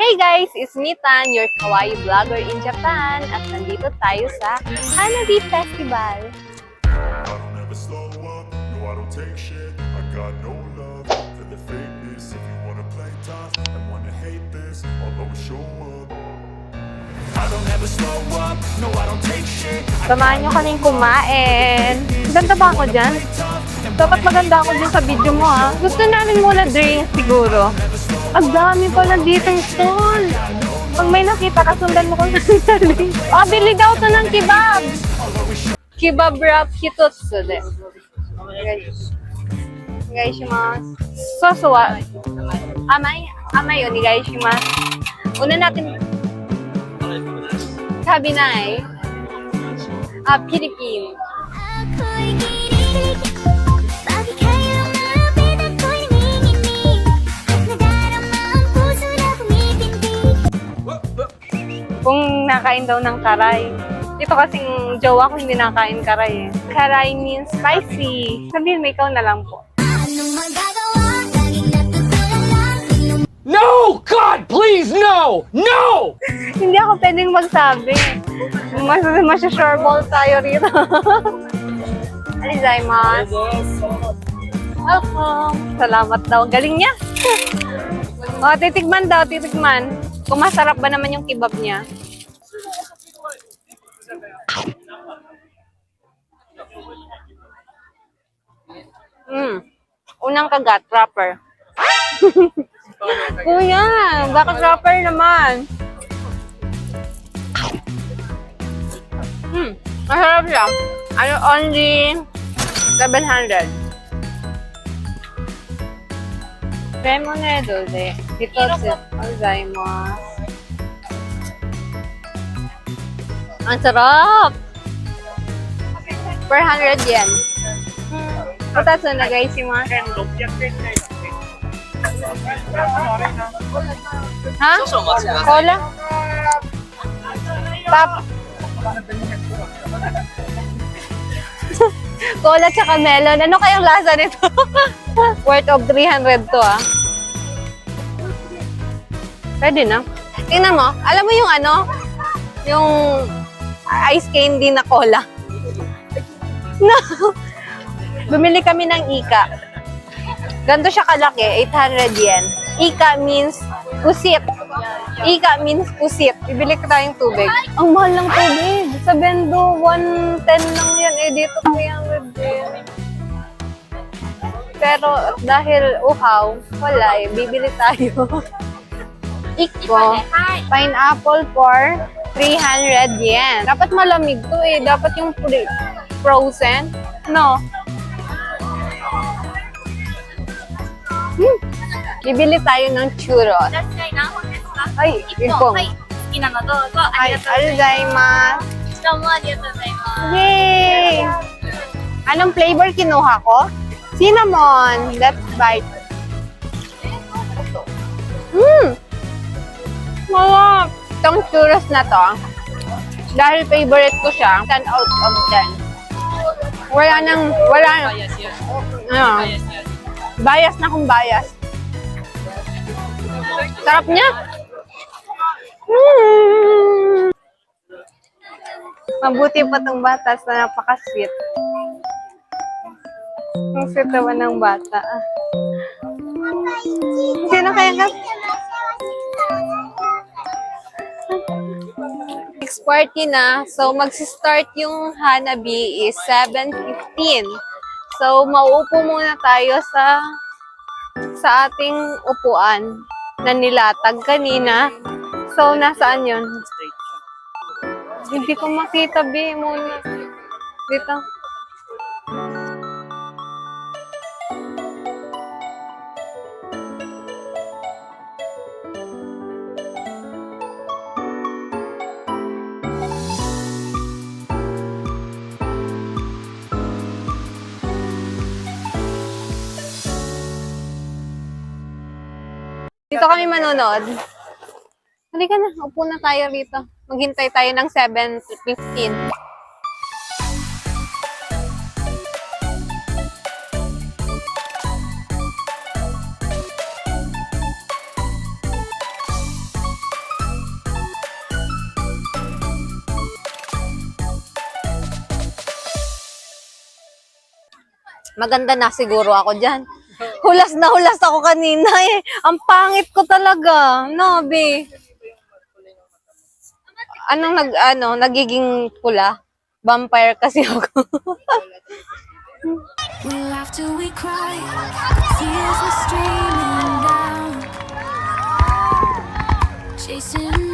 Hey guys, it's me Tan, your kawaii vlogger in Japan, at nandito tayo sa Hanabi Festival. I don't ever slow up, no I don't take shit. I got no love for the fakeness. If you wanna play tough and wanna hate this, I'll always show up. I don't ever slow up, no I don't take shit. Samahan nyo kaming kumain. Ganda ba ako dyan? Dapat maganda ako dyan sa video mo ha. Gusto namin muna drinks siguro. Ang dami pala ditong stall. Pag may nakita, kasundan mo kung saan. Bili daw to ng kebab. Kebab wrap hitotsu de. Onegaishimasu. Sosu wa amai onegaishimasu. Una natin sabinai. Philippines. Kung nakain daw ng karay. Ito kasing jowa ko hindi nakain karay eh. Karay means spicy. Sabihin mo, ikaw na lang po. No! God, please, no! No! Hindi ako pwedeng magsabi. Masya-sureball tayo rito. Arizaimasu. Welcome. Salamat daw. Galing niya. O, titikman daw, titikman. Kung masarap ba naman yung kebab niya. Unang kagat, wrapper. Kuya, bakit wrapper naman? Masarap siya. Only 700. Lemonade de. Ito si Alzheimer's. Ang sarap! Per 100 yen. Otatsu nagaishimasu. Ha? Cola? Pop. Cola tsaka melon. Ano kayong lasa nito? Worth of 300 to ah. Pwede na. Tingnan mo. Alam mo yung ano? Yung ice candy na cola. No. Bumili kami ng Ika. Ganito siya kalaki. 800 yen. Ika means pusit. Ika means pusit. Bibili ko tayong tubig. Ang mahal ng tubig. Sa Bendo, 110 lang yan. Eh, dito 300 yen. Pero dahil uhaw, wala eh. Bibili tayo. Iko, pineapple for 300 yen. Dapat malamig to eh. Dapat yung frozen. No. Bibili tayo ng churros. Ay, iko. Ay, arizaimasu. Yay! Anong flavor kinuha ko? Cinnamon. Let's bite. Malap. Itong churros na to, dahil favorite ko siya, 10 out of 10. Wala nang, bias na kung bias. Sarap niya. Mabuti pa itong batas na napaka-sweet. Ang sweet naman ng bata. Sino kaya ka? Next party na. So, mag-start yung Hanabi is 7:15. So, mauupo muna tayo sa ating upuan na nilatag kanina. So, nasaan yun? Hindi ko makita, B, muna. Dito. Dito kami manonood. Halika na, upo na tayo rito. Maghintay tayo ng 7:15. Maganda na siguro ako dyan. Hulas na hulas ako kanina eh. Ang pangit ko talaga. No, be. Nagiging pula? Vampire kasi ako. We laugh till we cry, tears are streaming down, chasing